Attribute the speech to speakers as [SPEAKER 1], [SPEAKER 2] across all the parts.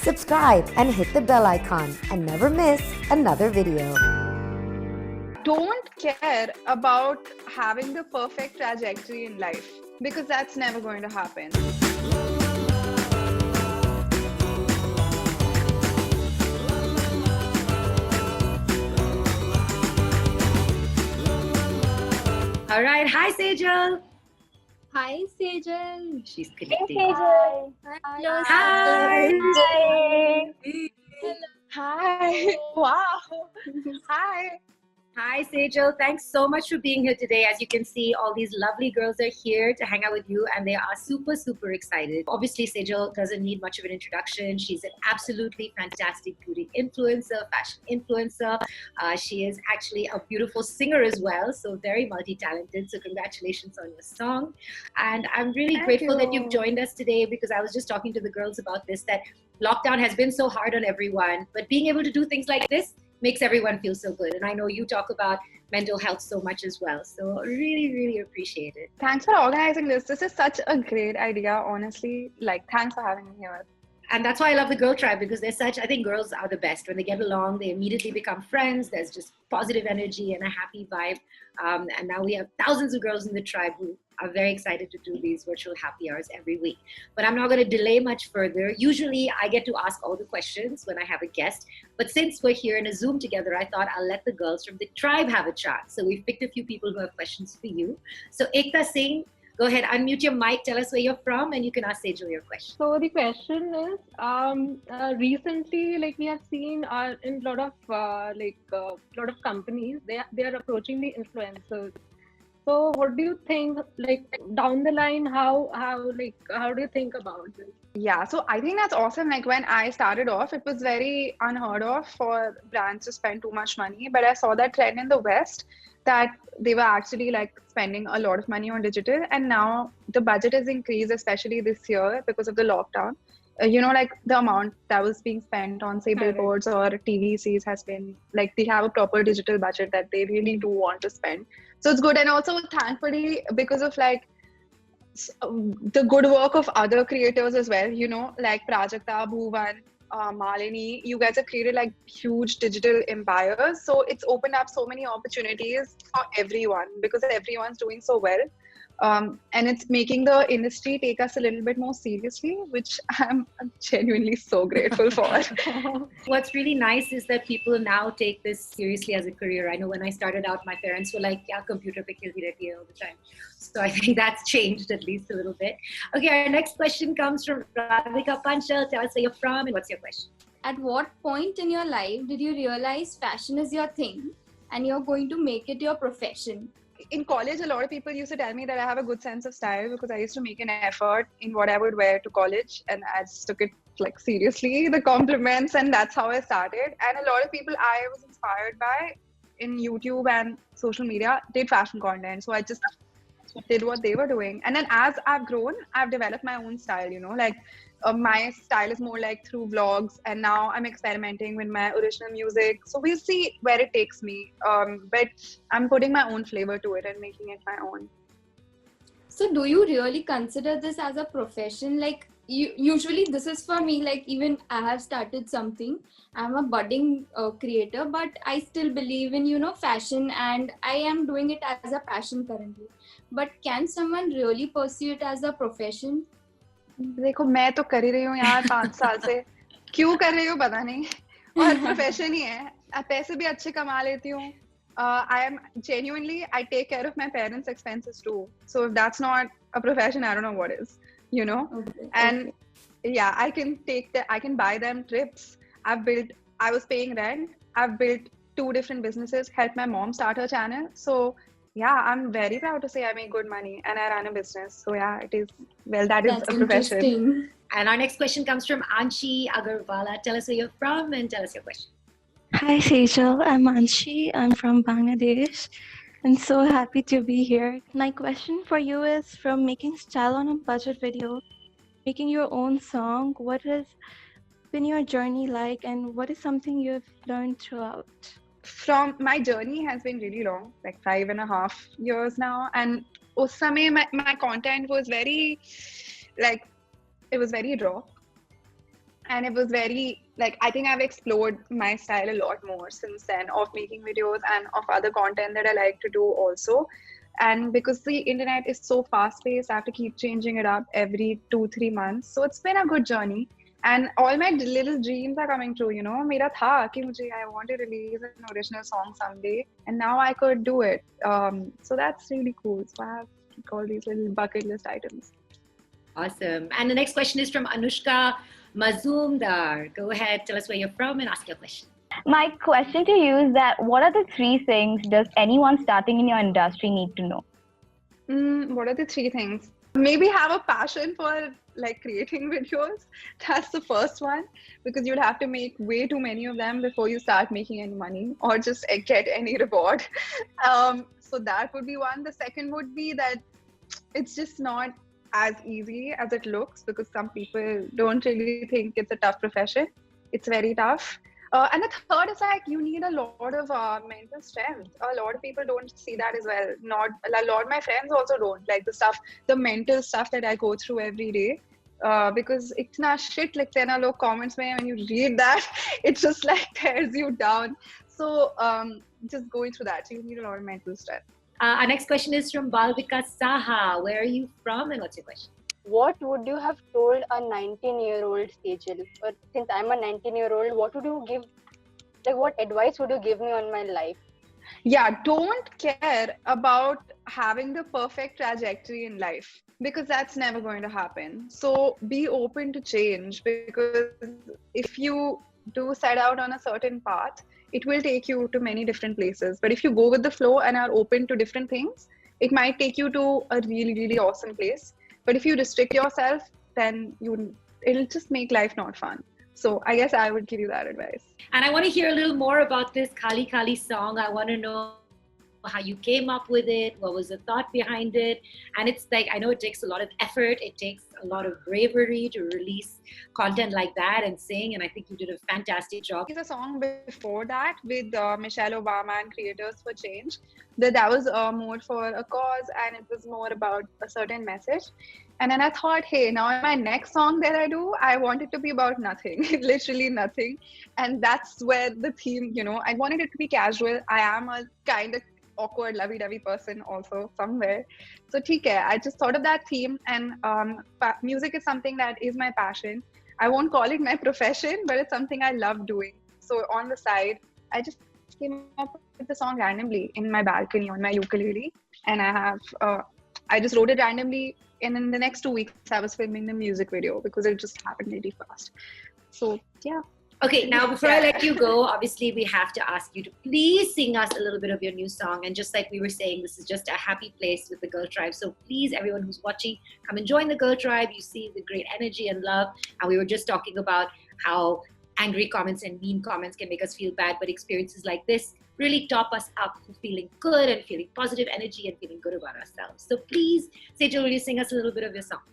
[SPEAKER 1] subscribe and hit the bell icon and never miss another video.
[SPEAKER 2] Don't care about having the perfect trajectory in life because that's never going to happen.
[SPEAKER 3] All right. Hi, Sejal.
[SPEAKER 4] Hi, Sejal.
[SPEAKER 3] She's connecting.
[SPEAKER 4] Hi.
[SPEAKER 3] Hi.
[SPEAKER 4] Hi.
[SPEAKER 2] Hi. Wow. Hi.
[SPEAKER 3] Hi, Sejal. Thanks so much for being here today. As you can see, all these lovely girls are here to hang out with you, and they are super, super excited. Obviously, Sejal doesn't need much of an introduction. She's an absolutely fantastic beauty influencer, fashion influencer. She is actually a beautiful singer as well, so very multi-talented. So congratulations on your song. And I'm really grateful that you've joined us today, because I was just talking to the girls about this, that lockdown has been so hard on everyone, but being able to do things like this makes everyone feel so good. And I know you talk about mental health so much as well. So really, really appreciate it.
[SPEAKER 2] Thanks for organizing this. This is such a great idea, honestly. Thanks for having me here.
[SPEAKER 3] And that's why I love the Girl Tribe, because they're such, I think girls are the best. When they get along, they immediately become friends. There's just positive energy and a happy vibe. And now we have thousands of girls in the tribe who are very excited to do these virtual happy hours every week. But I'm not going to delay much further. Usually I get to ask all the questions when I have a guest. But since we're here in a Zoom together, I thought I'll let the girls from the tribe have a chance. So we've picked a few people who have questions for you. So Ekta Singh, go ahead, unmute your mic, tell us where you're from, and you can ask Sejal your question.
[SPEAKER 4] So the question is, recently, we have seen in a lot of companies, they are approaching the influencers. So what do you think, down the line, how do you think about this?
[SPEAKER 2] Yeah, so I think that's awesome. When I started off, it was very unheard of for brands to spend too much money. But I saw that trend in the West, that they were actually spending a lot of money on digital. And now the budget has increased, especially this year because of the lockdown. The amount that was being spent on, say, billboards or TVCs has been they have a proper digital budget that they really do want to spend. So it's good. And also, thankfully, because of the good work of other creators as well, Prajakta, Bhuvan, Malini, you guys have created huge digital empires. So it's opened up so many opportunities for everyone because everyone's doing so well. And it's making the industry take us a little bit more seriously, which I'm genuinely so grateful for.
[SPEAKER 3] What's really nice is that people now take this seriously as a career. I know when I started out, my parents were like, yeah, computer pe khelti rehti hai all the time. So I think that's changed at least a little bit. Okay, our next question comes from Radhika Panchal. Tell us where you're from and what's your question?
[SPEAKER 5] At what point in your life did you realize fashion is your thing and you're going to make it your profession?
[SPEAKER 2] In college, a lot of people used to tell me that I have a good sense of style because I used to make an effort in what I would wear to college, and I just took it seriously, the compliments, and that's how I started. And a lot of people I was inspired by in YouTube and social media did fashion content, so I just did what they were doing. And then as I've grown, I've developed my own style, my style is more through vlogs, and now I'm experimenting with my original music. So we'll see where it takes me. But I'm putting my own flavor to it and making it my own.
[SPEAKER 5] So do you really consider this as a profession? Usually this is for me, even I have started something. I'm a budding creator, but I still believe in, fashion, and I am doing it as a passion currently. But can someone really pursue it as a profession?
[SPEAKER 2] देखो, मैं तो कर ही रही हूँ यार 5 साल से. क्यों कर रही हूँ पता नहीं, और प्रोफेशन ही है. पैसे भी अच्छे कमा लेती हूँ. I take care of my parents' expenses too. So if that's not a profession, I don't know what is,
[SPEAKER 5] Okay,
[SPEAKER 2] and yeah, I can buy them trips. I was paying rent. I've built 2 different businesses, helped my mom start her channel. So yeah, I'm very proud to say I make good money and I run a business. So yeah, it is, that is a profession.
[SPEAKER 3] And our next question comes from Anshi Agarwala. Tell us where you're from and tell us your question.
[SPEAKER 6] Hi Sejal, I'm Anshi. I'm from Bangladesh and so happy to be here. My question for you is, from making style on a budget video, making your own song, what has been your journey like and what is something you've learned throughout?
[SPEAKER 2] From my journey has been really long, 5.5 years now, and us samay my content was very it was very raw. And it was very, like, I think I've explored my style a lot more since then, of making videos and of other content that I like to do also. And because the internet is so fast paced, I have to keep changing it up every 2-3 months. So it's been a good journey. And all my little dreams are coming true, you know. Mera tha ki mujhe, I want to release an original song someday, and now I could do it. So that's really cool. So I have all these little bucket list items.
[SPEAKER 3] Awesome. And the next question is from Anushka Mazumdar. Go ahead, tell us where you're from and ask your question.
[SPEAKER 7] My question to you is that what are the 3 things does anyone starting in your industry need to know?
[SPEAKER 2] What are the 3 things? Maybe have a passion for like creating videos. That's the first one, because you'll have to make way too many of them before you start making any money or just get any reward. So that would be one. The second would be that it's just not as easy as it looks, because some people don't really think it's a tough profession. It's very tough. And the third is like you need a lot of mental strength. A lot of people don't see that as well. Not a lot of my friends also don't, like the mental stuff that I go through every day. Because it's not shit like there are low comments when you read that, it just like tears you down. So just going through that, so you need a lot of mental strength.
[SPEAKER 3] Our next question is from Balvika Saha. Where are you from and what's your question?
[SPEAKER 8] What would you have told a 19-year-old Sejal? But since I'm a 19-year-old, what would you give? Like, what advice would you give me on my life?
[SPEAKER 2] Yeah, don't care about having the perfect trajectory in life, because that's never going to happen. So be open to change, because if you do set out on a certain path, it will take you to many different places. But if you go with the flow and are open to different things, it might take you to a really, really awesome place. But if you restrict yourself, then it'll just make life not fun. So I guess I would give you that advice.
[SPEAKER 3] And I want to hear a little more about this Khali-Khali song. I want to know how you came up with it, what was the thought behind it. And it's like, I know it takes a lot of effort, it takes a lot of bravery to release content like that and sing, and I think you did a fantastic job.
[SPEAKER 2] There's a song before that with Michelle Obama and Creators for Change. That was more for a cause, and it was more about a certain message. And then I thought, hey, now my next song that I do, I want it to be about nothing, literally nothing. And that's where the theme, you know, I wanted it to be casual. I am a kind of awkward lovey-dovey person also somewhere, so I just thought of that theme. And music is something that is my passion. I won't call it my profession, but it's something I love doing. So on the side, I just came up with the song randomly in my balcony on my ukulele, and I just wrote it randomly, and in the next 2 weeks I was filming the music video, because it just happened really fast. So yeah.
[SPEAKER 3] Okay, now before I let you go, obviously we have to ask you to please sing us a little bit of your new song. And just like we were saying, this is just a happy place with the Girl Tribe. So please, everyone who's watching, come and join the Girl Tribe. You see the great energy and love. And we were just talking about how angry comments and mean comments can make us feel bad, but experiences like this really top us up for feeling good and feeling positive energy and feeling good about ourselves. So please, Sejal, will you sing us a little bit of your song?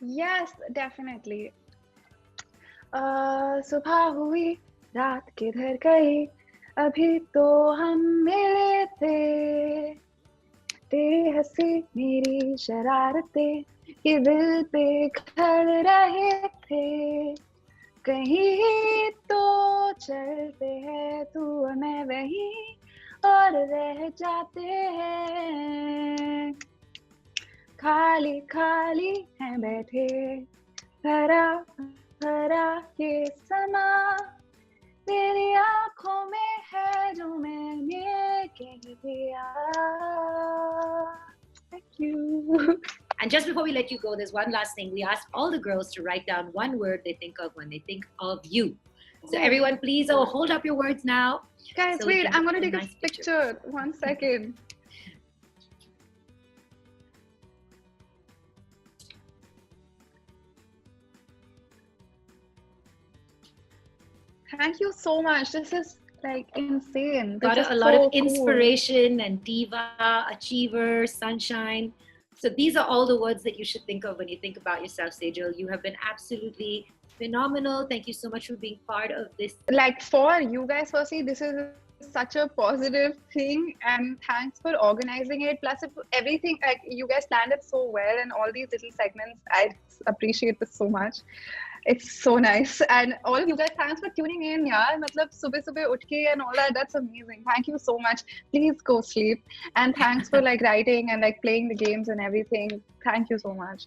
[SPEAKER 2] Yes, definitely. सुबह हुई रात किधर गई, अभी तो हम मिले थे, तेरी हंसी मेरी शरारतें ये दिल पे खड़ रहे थे, कहीं तो चलते हैं तू और मैं वहीं और रह जाते हैं, खाली खाली हैं बैठे, भरा भरा ये समा तेरी आंखों में है जो मैंने कह दिया. Thank you.
[SPEAKER 3] And just before we let you go, there's one last thing. We asked all the girls to write down one word they think of when they think of you. So everyone, please, hold up your words now.
[SPEAKER 2] Guys,
[SPEAKER 3] so
[SPEAKER 2] wait, I'm going to take
[SPEAKER 3] nice
[SPEAKER 2] a picture. 1 second. Thank you so much. This is like insane.
[SPEAKER 3] Got a lot of inspiration and diva, achiever, sunshine. So these are all the words that you should think of when you think about yourself, Sejal. You have been absolutely phenomenal. Thank you so much for being part of this.
[SPEAKER 2] Like for you guys, firstly, this is such a positive thing, and thanks for organizing it. Plus, everything, like you guys planned it so well, and all these little segments, I appreciate this so much. It's so nice. And all of you guys, thanks for tuning in. Yeah, matlab subah subah utke and all that. That's amazing. Thank you so much. Please go sleep. And thanks for like writing and like playing the games and everything. Thank you so much.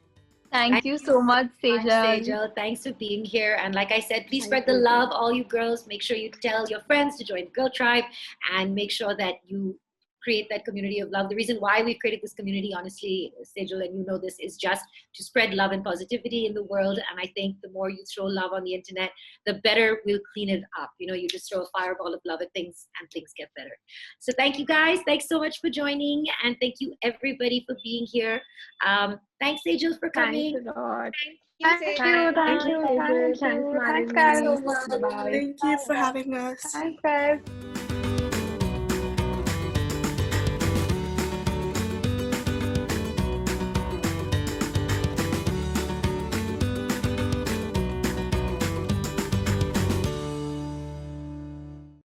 [SPEAKER 9] Thank you so much, Sejal.
[SPEAKER 3] Sejal. Thanks for being here. And like I said, please spread the love, all you girls. Make sure you tell your friends to join the Girl Tribe and make sure that you create that community of love. The reason why we've created this community, honestly, Sejal, and you know this, is just to spread love and positivity in the world. And I think the more you throw love on the internet, the better we'll clean it up. You know, you just throw a fireball of love at things and things get better. So thank you guys. Thanks so much for joining. And thank you everybody for being here. Thanks, Sejal, for coming.
[SPEAKER 4] Thanks a lot.
[SPEAKER 2] Thank you. Thank you.
[SPEAKER 4] Thanks,
[SPEAKER 2] Thanks, guys.
[SPEAKER 4] Bye.
[SPEAKER 10] Thank you for having us.
[SPEAKER 2] Thanks, guys.